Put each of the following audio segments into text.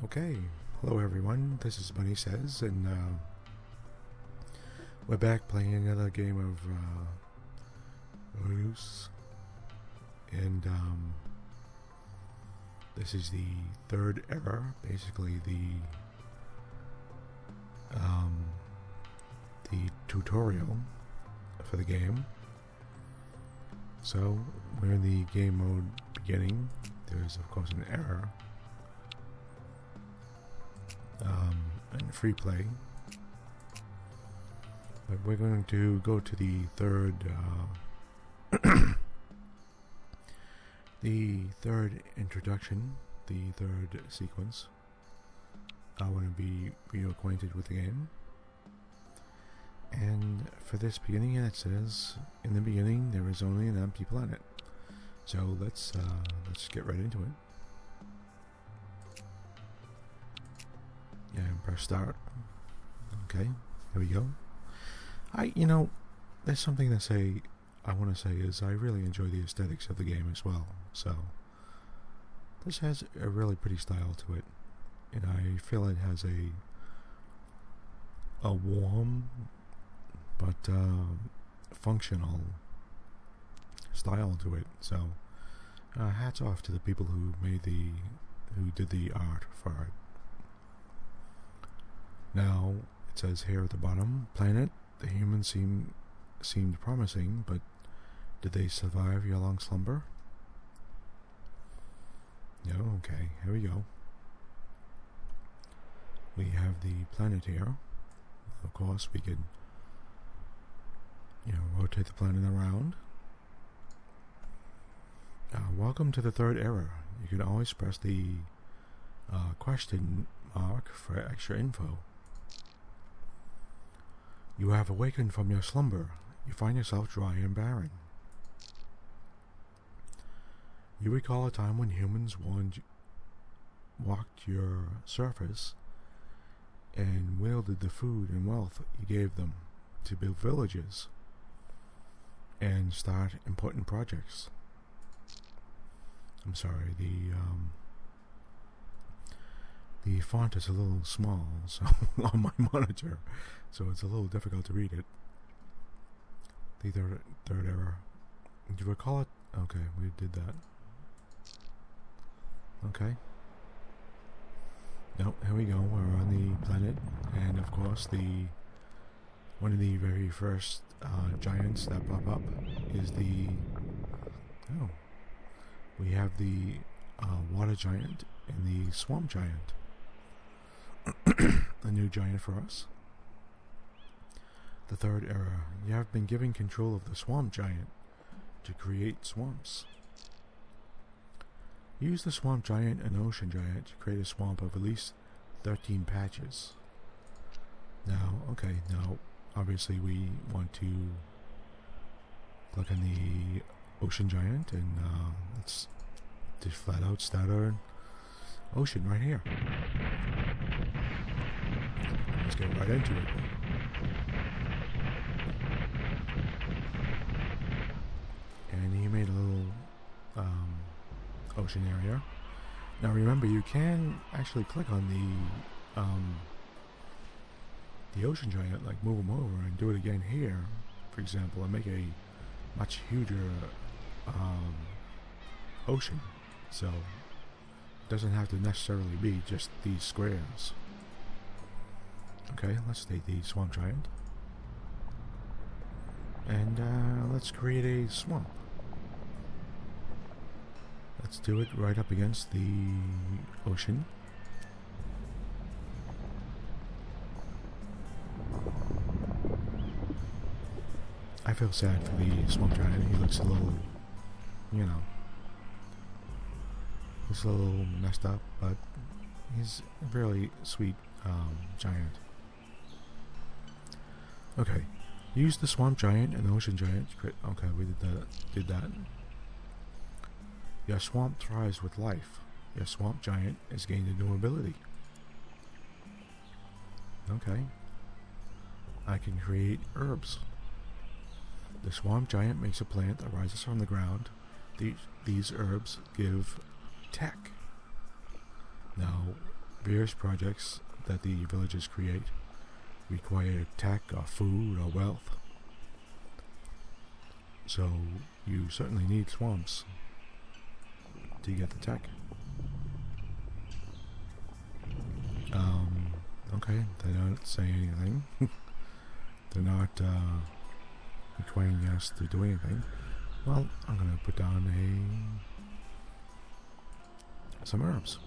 Okay, hello everyone, this is Bunny Says, and we're back playing another game of Reus, and this is the third era, basically the tutorial for the game. So, we're in the game mode beginning. There's of course an error. And free play, but we're going to go to the third the third introduction, the third sequence. I want to be reacquainted with the game, and for this beginning it says in the beginning there is only an empty planet. So let's get right into it. Yeah, and press start. Okay, here we go. There's something I want to say is I really enjoy the aesthetics of the game as well. So, this has a really pretty style to it, and I feel it has a warm but functional style to it. So, hats off to the people who did the art for it. Now, it says here at the bottom, planet, the humans seemed promising, but did they survive your long slumber? No, okay, here we go. We have the planet here. Of course, we could, rotate the planet around. Welcome to the third era. You can always press the question mark for extra info. You have awakened from your slumber. You find yourself dry and barren. You recall a time when humans walked your surface and wielded the food and wealth you gave them to build villages and start important projects. I'm sorry, the font is a little small on my monitor, so it's a little difficult to read it. The third error. Do you recall it? Okay, we did that. Okay. No, here we go. We're on the planet, and of course, one of the very first giants that pop up is we have the water giant and the swamp giant. A new giant for us. The third era. You have been given control of the swamp giant to create swamps. Use the swamp giant and ocean giant to create a swamp of at least 13 patches. Now, obviously we want to click on the ocean giant, and let's just flat out start our ocean right here. Let's get right into it. And he made a little ocean area. Now remember, you can actually click on the ocean giant, like move him over and do it again here, for example, and make a much huger ocean. So it doesn't have to necessarily be just these squares. Okay, let's take the swamp giant. And let's create a swamp. Let's do it right up against the ocean. I feel sad for the swamp giant. He looks a little, he's a little messed up, but he's a really sweet giant. Okay, use the swamp giant and the ocean giant. Okay, we did that. Your swamp thrives with life. Your swamp giant has gained a new ability. Okay. I can create herbs. The swamp giant makes a plant that rises from the ground. These herbs give tech. Now, Various projects that the villagers create require tech or food or wealth. So you certainly need swamps to get the tech. Okay, they don't say anything. They're not requiring us to do anything. Well, I'm gonna put down some herbs.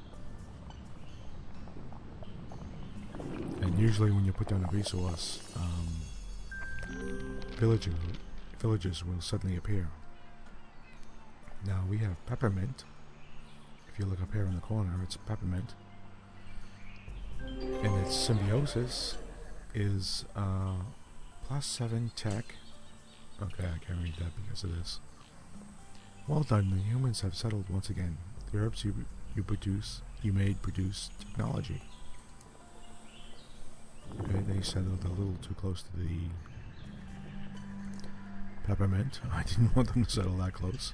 And usually when you put down a resource, villagers will suddenly appear. Now we have peppermint. If you look up here in the corner, it's peppermint. And its symbiosis is +7 tech. Okay, I can't read that because of this. Well done, the humans have settled once again. The herbs you made produce technology. Okay, they settled a little too close to the peppermint. I didn't want them to settle that close.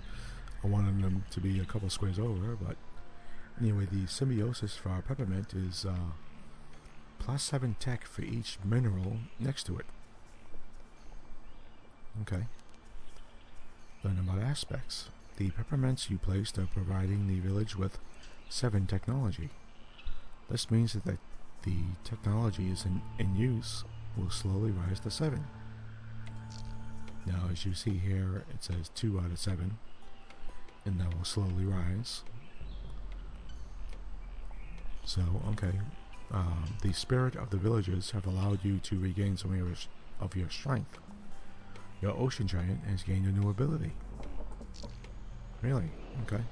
I wanted them to be a couple squares over, but anyway, the symbiosis for our peppermint is +7 tech for each mineral next to it. Okay. Learn about aspects. The peppermints you placed are providing the village with 7 technology. This means that the technology is in use will slowly rise to 7. Now, as you see here, it says 2 out of 7, and that will slowly rise. So, okay. The spirit of the villagers have allowed you to regain some of your strength. Your ocean giant has gained a new ability. Really? Okay.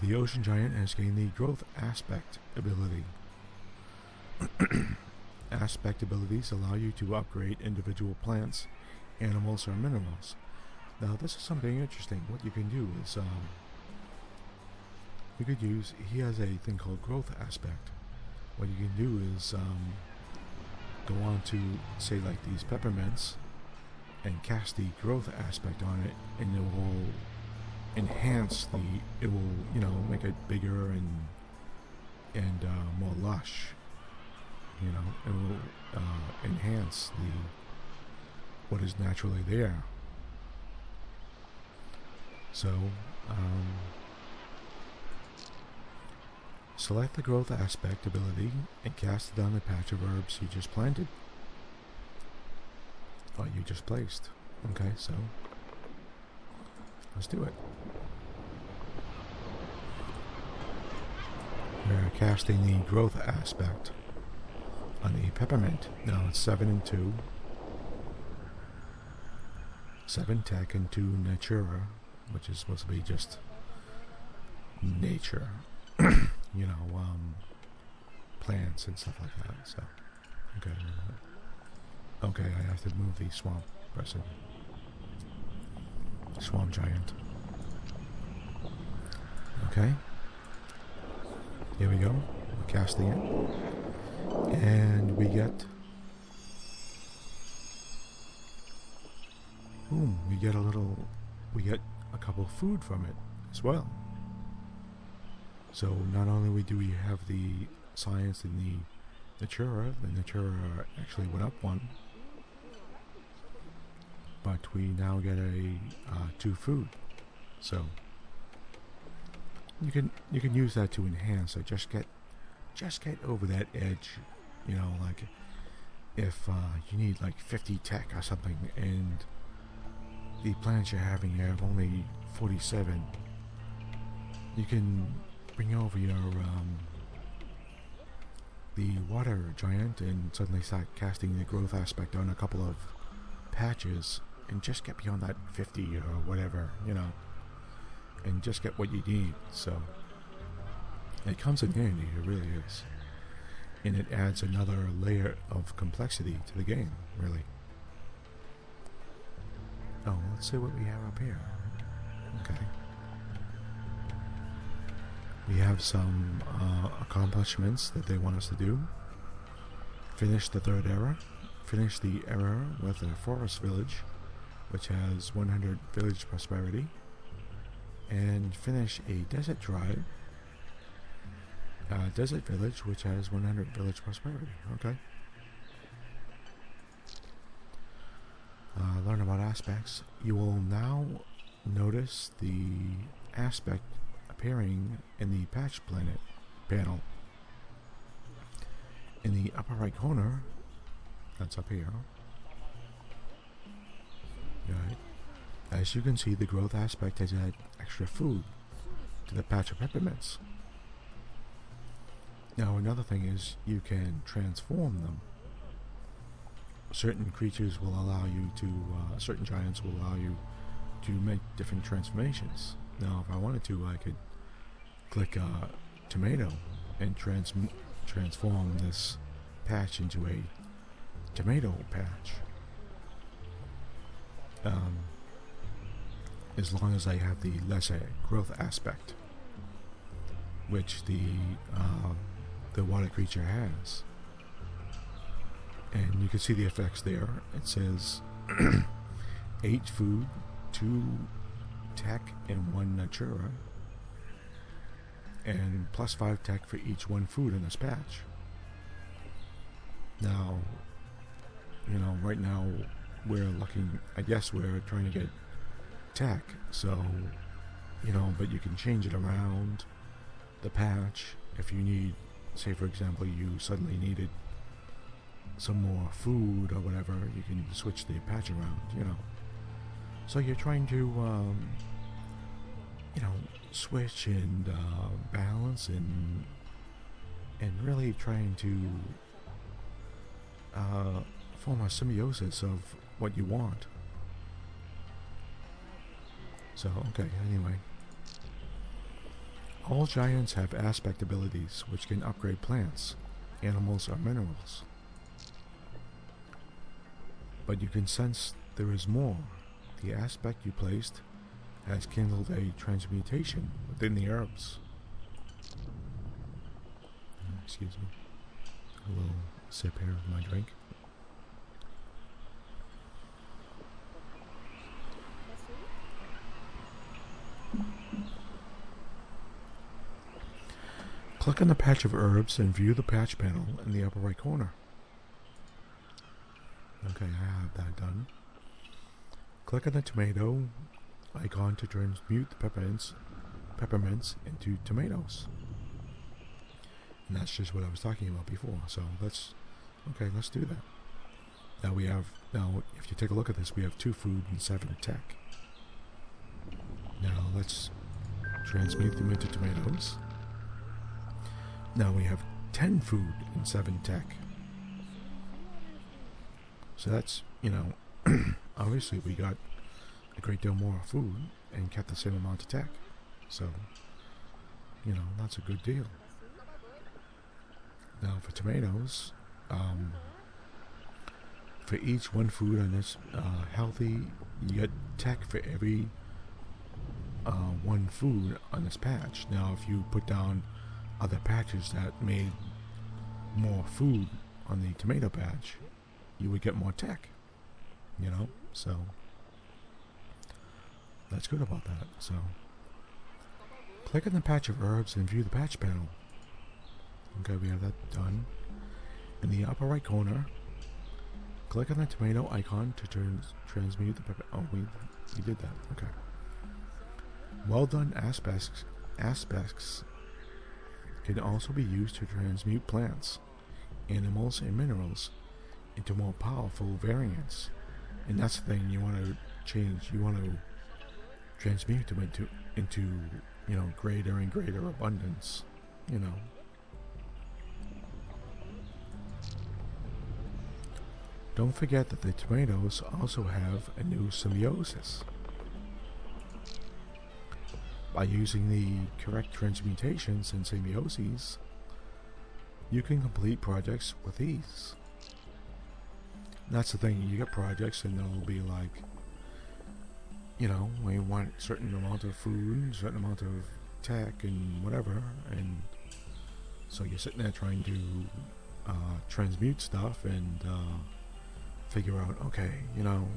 The ocean giant has gained the growth aspect ability. Aspect abilities allow you to upgrade individual plants, animals, or minerals. Now this is something interesting. What you can do is he has a thing called growth aspect. What you can do is go on to say like these peppermints and cast the growth aspect on it, and it will enhance it will make it bigger and more lush. It will enhance what is naturally there. So select the growth aspect ability and cast it on the patch of herbs you just planted. Or you just placed. Okay, so let's do it. We're casting the growth aspect on the peppermint. Now it's 7 and 2. 7 tech and 2 natura, which is supposed to be just nature. Plants and stuff like that. So, okay, I have to move the swamp person. Swamp giant. Okay. Here we go. We're casting it. And we get... boom, we get a couple of food from it as well. So not only do we have the science in the natura actually went up 1, but we now get a 2 food. So you can use that to enhance it. Just get over that edge, like if you need like 50 tech or something, and the plants you're having you have only 47, you can bring over your the water giant and suddenly start casting the growth aspect on a couple of patches and just get beyond that 50 or whatever, and just get what you need. So it comes in handy, it really is. And it adds another layer of complexity to the game, really. Oh, let's see what we have up here. Okay. We have some accomplishments that they want us to do. Finish the 3rd era. Finish the era with a forest village, which has 100 village prosperity. And finish a desert tribe desert village, which has 100 village prosperity. Okay. Learn about aspects. You will now notice the aspect appearing in the patch planet panel. In the upper right corner, that's up here, right, as you can see, the growth aspect has added extra food to the patch of peppermints. Now another thing is you can transform them. Certain creatures will allow you to, certain giants will allow you to make different transformations. Now if I wanted to, I could click tomato and transform this patch into a tomato patch. As long as I have the lesser growth aspect, which the water creature has. And you can see the effects there. It says 8 food, 2 tech, and 1 natura, and plus 5 tech for each 1 food in this patch. Now, you know, right now we're looking, I guess we're trying to get tech, so, you know, but you can change it around the patch if you need, say for example, you suddenly needed some more food or whatever, you can switch the patch around, you know. So you're trying to, you know, switch and balance and really trying to form a symbiosis of what you want. So, okay, anyway. All giants have aspect abilities which can upgrade plants, animals, or minerals. But you can sense there is more. The aspect you placed has kindled a transmutation within the herbs. Excuse me. A little sip here of my drink. Click on the patch of herbs and view the patch panel in the upper right corner. Okay, I have that done. Click on the tomato icon to transmute the peppermints into tomatoes. And that's just what I was talking about before. So let's do that. Now if you take a look at this, we have 2 food and 7 tech. Now let's transmute them into tomatoes. Now we have 10 food and 7 tech. So that's, you know, obviously we got a great deal more food and kept the same amount of tech. So, you know, that's a good deal. Now for tomatoes, for each 1 food on this healthy, you get tech for every 1 food on this patch. Now if you put down other patches that made more food on the tomato patch, you would get more tech, you know, so that's good about that. So click on the patch of herbs and view the patch panel. Okay, we have that done. In the upper right corner, click on the tomato icon to transmute the pepper. Oh, we did that. Okay. Well done aspects can also be used to transmute plants, animals, and minerals into more powerful variants. And that's the thing you want to change. You want to transmute them into you know, greater and greater abundance, you know. Don't forget that the tomatoes also have a new symbiosis. By using the correct transmutations and symbioses, you can complete projects with ease. That's the thing, you get projects and they'll be like, you know, we want a certain amount of food, certain amount of tech and whatever, and so you're sitting there trying to transmute stuff and figure out, okay, you know,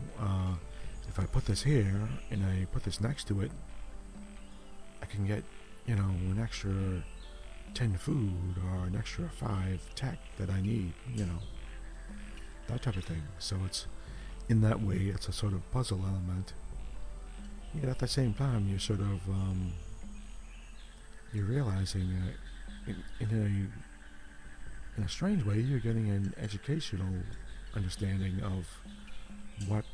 if I put this here and I put this next to it, I can get, you know, an extra 10 food or an extra 5 tech that I need, that type of thing. So it's, in that way, it's a sort of puzzle element. Yet at the same time, you're sort of, you're realizing that in a strange way, you're getting an educational understanding of what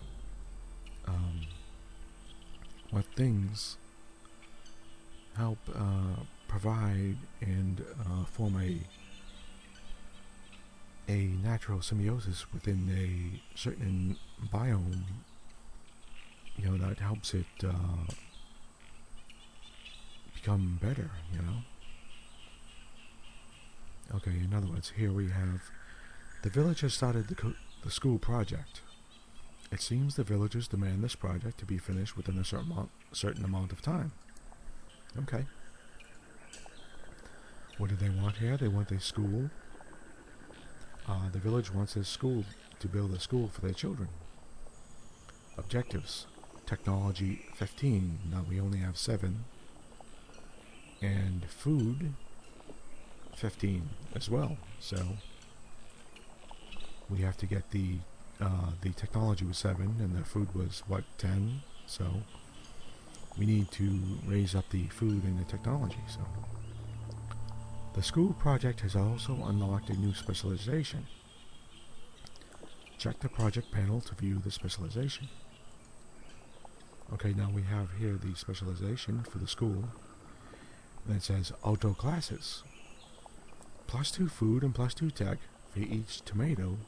things help provide and form a natural symbiosis within a certain biome, that helps it become better, Okay, in other words, here we have the villagers started the school project. It seems the villagers demand this project to be finished within a certain amount of time. Okay. What do they want here? They want a school. The village wants a school to build a school for their children. Objectives. Technology 15. Now we only have 7. And food 15 as well. So we have to get the technology was 7 and the food was 10. So we need to raise up the food and the technology. So the school project has also unlocked a new specialization. Check the project panel to view the specialization. Okay, now we have here the specialization for the school. And it says auto classes. +2 food and +2 tech for each tomato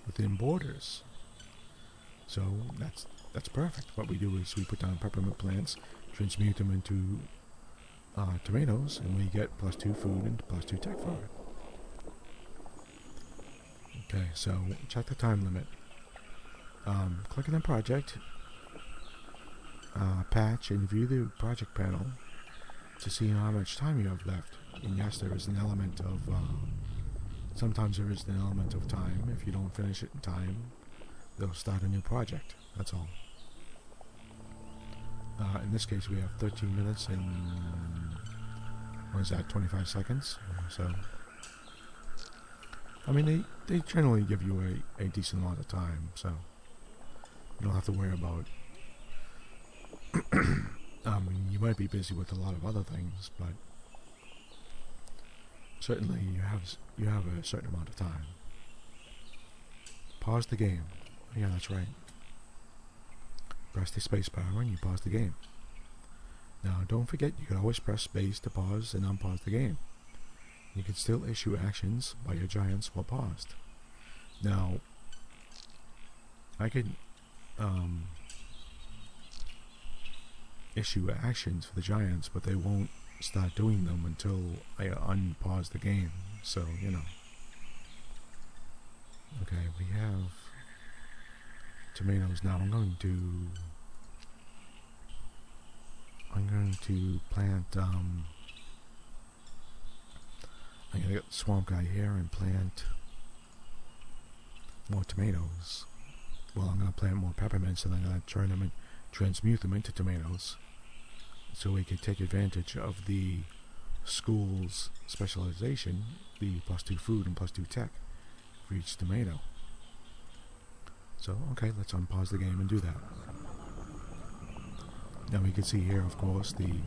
within borders. So that's perfect. What we do is we put down peppermint plants, transmute them into tomatoes, and we get +2 food and +2 tech for it. Okay, so check the time limit. Click on the project, patch, and view the project panel to see how much time you have left. And yes, there is an element of, sometimes there is an element of time. If you don't finish it in time, they'll start a new project. That's all. In this case, we have 13 minutes and, 25 seconds. So, I mean, they generally give you a decent amount of time, so you don't have to worry about. You might be busy with a lot of other things, but certainly you have a certain amount of time. Pause the game. Yeah, that's right. Press the space bar and you pause the game. Now, don't forget, you can always press space to pause and unpause the game. You can still issue actions by your giants while paused. Now, I can issue actions for the giants, but they won't start doing them until I unpause the game. So, Okay, we have tomatoes now. I'm going to plant, I'm going to get the swamp guy here and plant more tomatoes. Well, I'm going to plant more peppermints and I'm going to turn them and transmute them into tomatoes so we can take advantage of the school's specialization, the +2 food and +2 tech for each tomato. So, okay, let's unpause the game and do that. Now we can see here, of course, the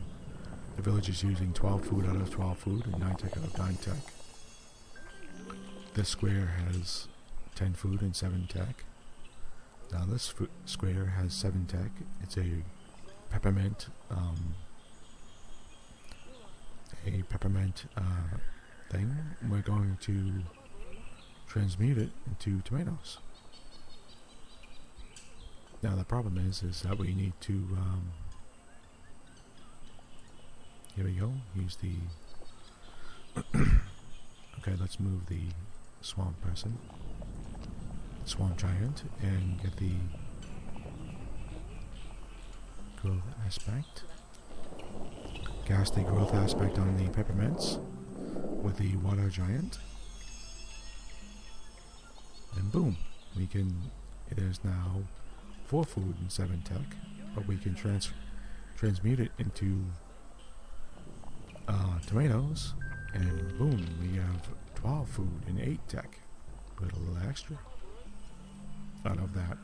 village is using 12 food out of 12 food and 9 tech out of 9 tech. This square has 10 food and 7 tech. Now this square has 7 tech. It's a peppermint, thing. We're going to transmute it into tomatoes. Now the problem is that we need to, here we go, use the, okay, let's move the swamp person, swamp giant, and get the growth aspect. Cast the growth aspect on the peppermints with the water giant. And boom, it is now 4 food and 7 tech, but we can transmute it into tomatoes And boom, we have 12 food and 8 tech. Put a little extra out of that.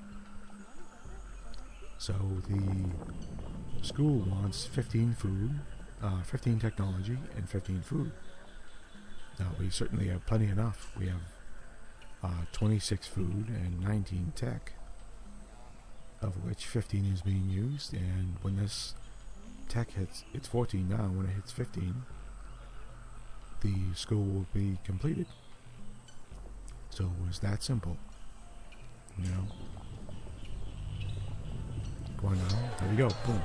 So the school wants 15 food, 15 technology, and 15 food. Now we certainly have plenty enough. We have 26 food and 19 tech, of which 15 is being used, and when this tech hits, it's 14 now, when it hits 15, the school will be completed. So it was that simple, you know. Go on now, there we go, boom.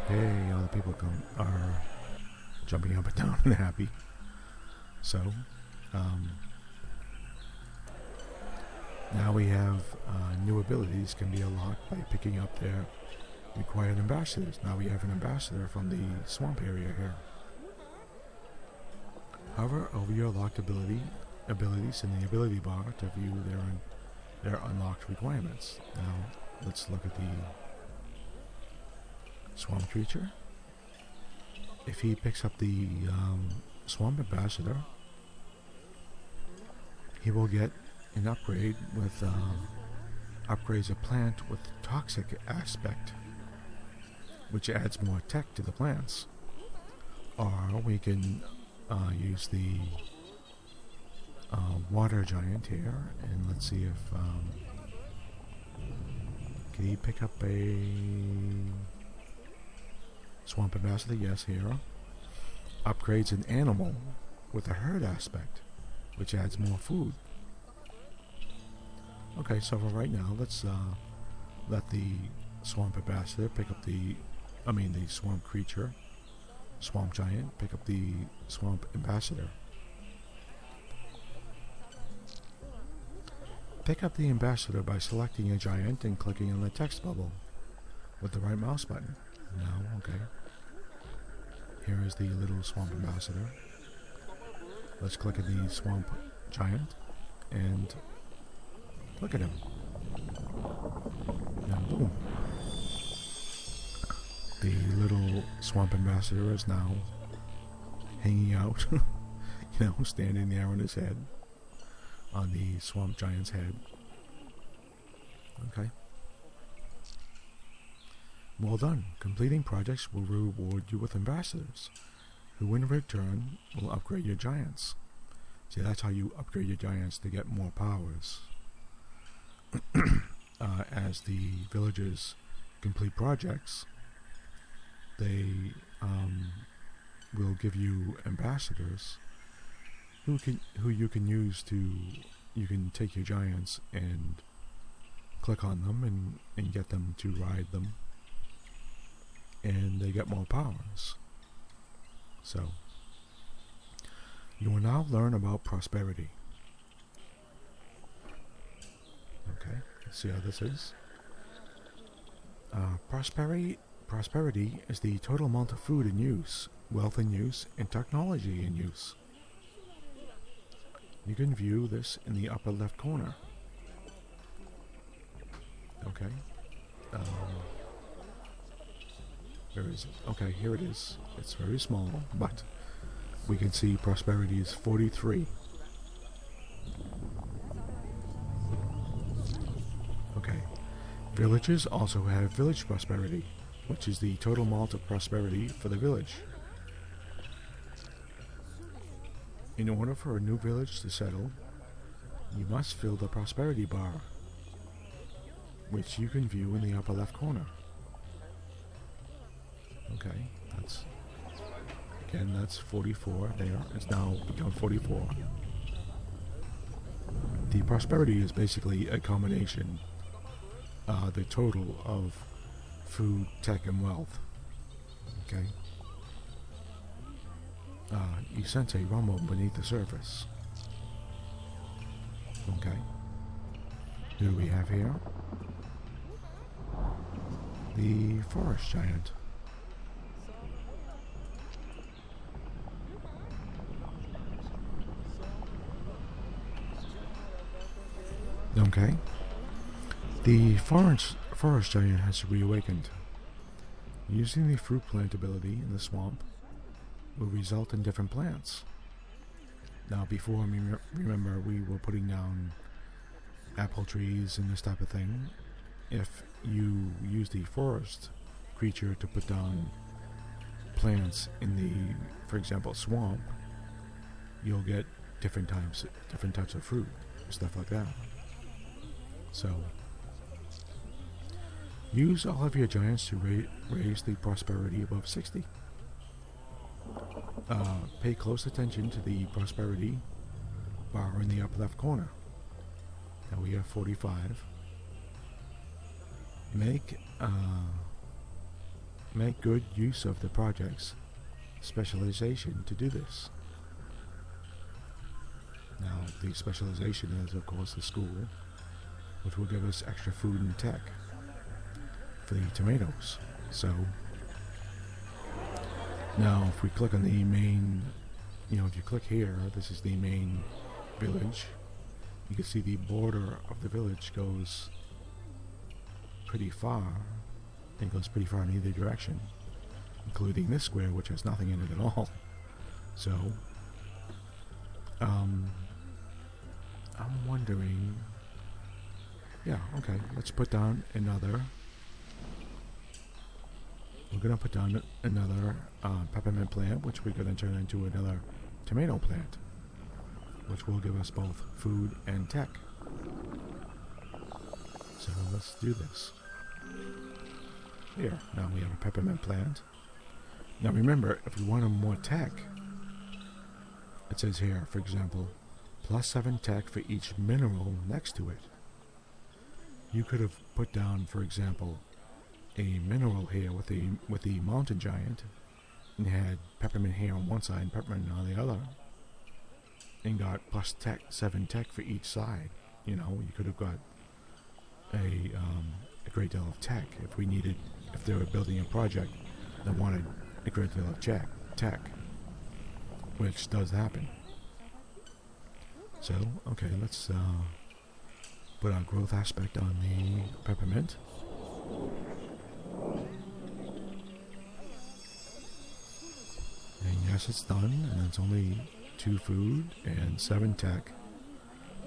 Hey, all the people are jumping up and down and happy. So, now we have new abilities can be unlocked by picking up their required ambassadors. Now we have an ambassador from the swamp area here. Hover over your locked abilities in the ability bar to view their unlocked requirements. Now let's look at the swamp creature. If he picks up the swamp ambassador, he will get an upgrade with upgrades a plant with toxic aspect, which adds more tech to the plants. Or we can use the water giant here, and let's see if can he pick up a swamp ambassador? Yes, here. Upgrades an animal with a herd aspect, which adds more food. Okay, so for right now, let's let the swamp ambassador pick up the swamp creature, swamp giant, pick up the swamp ambassador. Pick up the ambassador by selecting a giant and clicking on the text bubble with the right mouse button. No, okay. Here is the little swamp ambassador. Let's click at the swamp giant and look at him. And boom. The little swamp ambassador is now hanging out, standing there on his head, on the swamp giant's head. Okay. Well done. Completing projects will reward you with ambassadors, who in return will upgrade your giants. See, that's how you upgrade your giants, to get more powers. As the villagers complete projects, they will give you ambassadors who you can use to, you can take your giants and click on them and get them to ride them, and they get more powers. So you will now learn about prosperity. Okay, let's see how this is. Prosperity is the total amount of food in use, wealth in use, and technology in use. You can view this in the upper left corner. Okay. Where is it? Okay, here it is. It's very small, but we can see prosperity is 43. Okay. Villages also have village prosperity, which is the total amount of prosperity for the village. In order for a new village to settle, you must fill the prosperity bar, which you can view in the upper left corner. Okay, that's 44 there. It's now become 44. The prosperity is basically a combination, the total of food, tech, and wealth. Okay. You sense a rumble beneath the surface. Okay. Who do we have here? The forest giant. Okay. The forest giant has reawakened. Using the fruit plant ability in the swamp, will result in different plants. Now, before, remember, we were putting down apple trees and this type of thing. If you use the forest creature to put down plants in the, for example, swamp, you'll get different types of fruit, stuff like that. So, use all of your giants to raise the prosperity above 60. Pay close attention to the prosperity bar in the upper left corner. Now we have 45. Make good use of the project's specialization to do this. Now the specialization is, of course, the school, which will give us extra food and tech for the tomatoes. So now if we click on the main, if you click here, this is the main village. You can see the border of the village goes pretty far. It goes pretty far in either direction, including this square, which has nothing in it at all. So I'm wondering, let's put down another. We're going to put down another peppermint plant, which we're going to turn into another tomato plant, which will give us both food and tech. So let's do this. Here, now we have a peppermint plant. Now remember, if we wanted more tech, it says here, for example, +7 tech for each mineral next to it. You could have put down, for example, a mineral here with the mountain giant, and had peppermint here on one side and peppermint on the other, and got +7 tech for each side. You could have got a great deal of tech if they were building a project that wanted a great deal of tech, which does happen. So, okay, let's put our growth aspect on the peppermint. And yes, it's done, and it's only 2 food and 7 tech.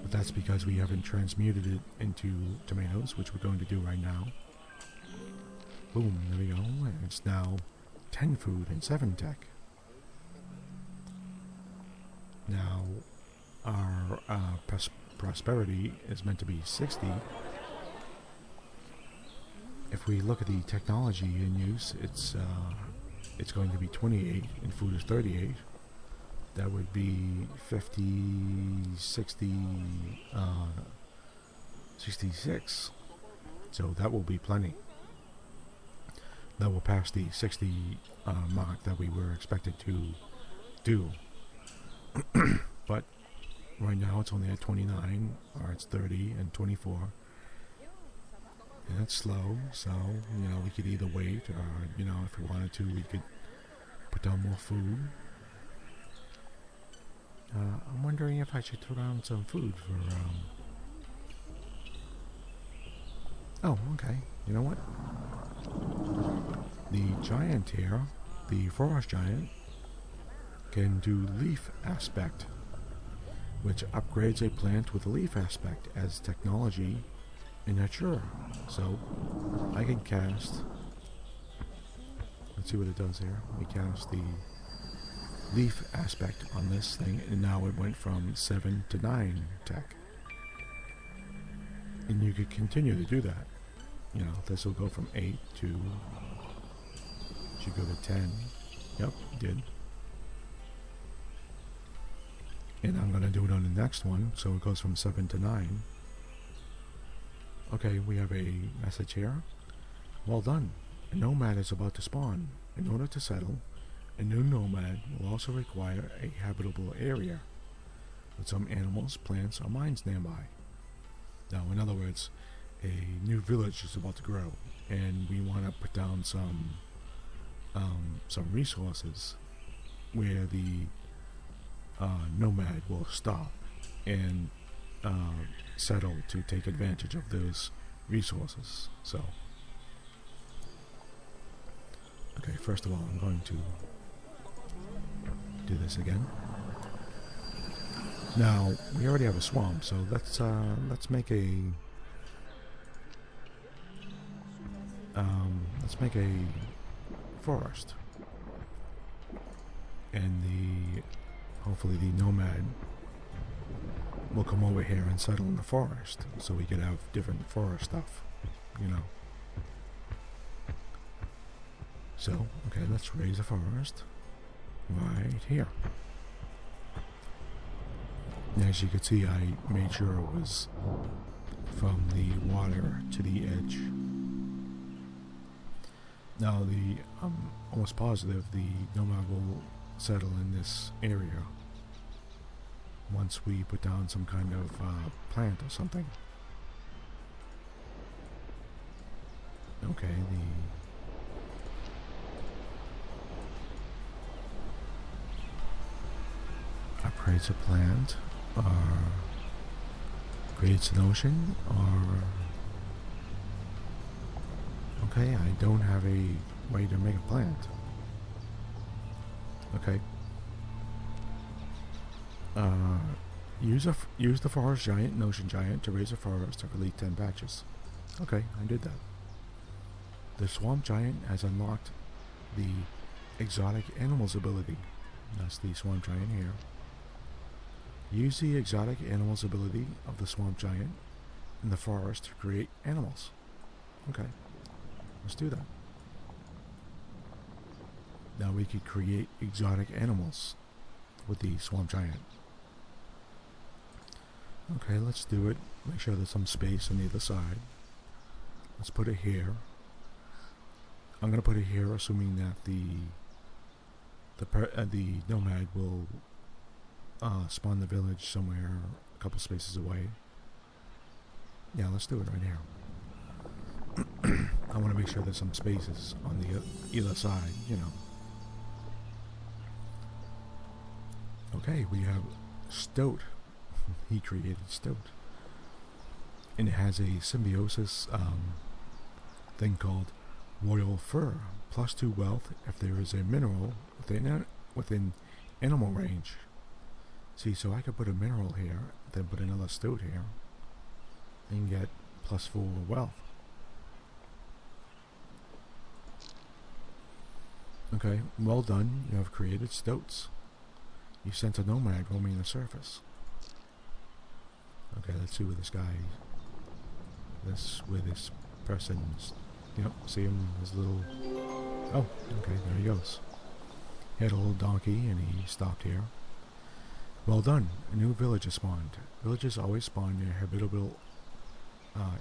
But that's because we haven't transmuted it into tomatoes, which we're going to do right now. Boom, there we go. And it's now 10 food and 7 tech. Now, our prosperity is meant to be 60. If we look at the technology in use, it's going to be 28, and food is 38. That would be 50, 60, 66. So that will be plenty. That will pass the 60 mark that we were expected to do. But right now it's only at 29, or it's 30 and 24. And it's slow, so, we could either wait, or, if we wanted to, we could put down more food. I'm wondering if I should throw down some food for, Oh, okay. You know what? The giant here, the forest giant, can do leaf aspect, which upgrades a plant with a leaf aspect as technology in nature. So, I can cast... Let's see what it does here. We cast the leaf aspect on this thing, and now it went from 7 to 9 tech. And you could continue to do that. This will go from 8 to... should go to 10. Yep, it did. And I'm going to do it on the next one, so it goes from 7 to 9. Okay, we have a message here. Well done. A nomad is about to spawn. In order to settle, a new nomad will also require a habitable area with some animals, plants, or mines nearby. Now, in other words, a new village is about to grow, and we want to put down some resources where the nomad will stop and settle to take advantage of those resources. So, okay, first of all, I'm going to do this again. Now we already have a swamp, so let's make a forest, and hopefully the nomad will come over here and settle in the forest, so we could have different forest stuff, you know. So, okay, let's raise a forest right here. And as you can see, I made sure it was from the water to the edge. Now, I'm almost positive the nomad will settle in this area once we put down some kind of plant or something. Okay, upgrades a plant, or creates an ocean, or... Okay, I don't have a way to make a plant. Okay. Use the forest giant and ocean giant to raise a forest to delete 10 patches. Okay, I did that. The swamp giant has unlocked the exotic animals ability. That's the swamp giant here. Use the exotic animals ability of the swamp giant in the forest to create animals. Okay, let's do that. Now we could create exotic animals with the swamp giant. Okay, let's do it. Make sure there's some space on either side. Let's put it here. I'm gonna put it here, assuming that the nomad will spawn the village somewhere a couple spaces away. Yeah, let's do it right here. I want to make sure there's some spaces on the either side, you know. Okay, we have Stoat. He created Stoat. And it has a symbiosis thing called Royal Fur. +2 wealth if there is a mineral within animal range. See, so I could put a mineral here, then put another Stoat here, and get +4 wealth. Okay, well done. You have created Stoats. You sent a nomad roaming the surface. Okay, let's see where this person's... Yep, see him, his little... Oh, okay, there he goes. He had a little donkey and he stopped here. Well done, a new village has spawned. Villages always spawn near habitable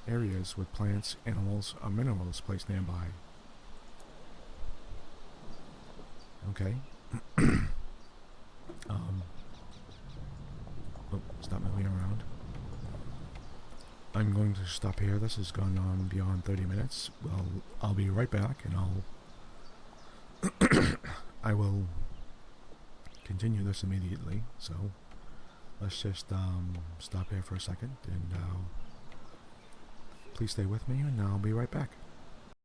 areas with plants, animals, or minerals placed nearby. Okay. Stop moving around. I'm going to stop here. This has gone on beyond 30 minutes. Well, I'll be right back, and I will continue this immediately. So let's just stop here for a second, and please stay with me, and I'll be right back.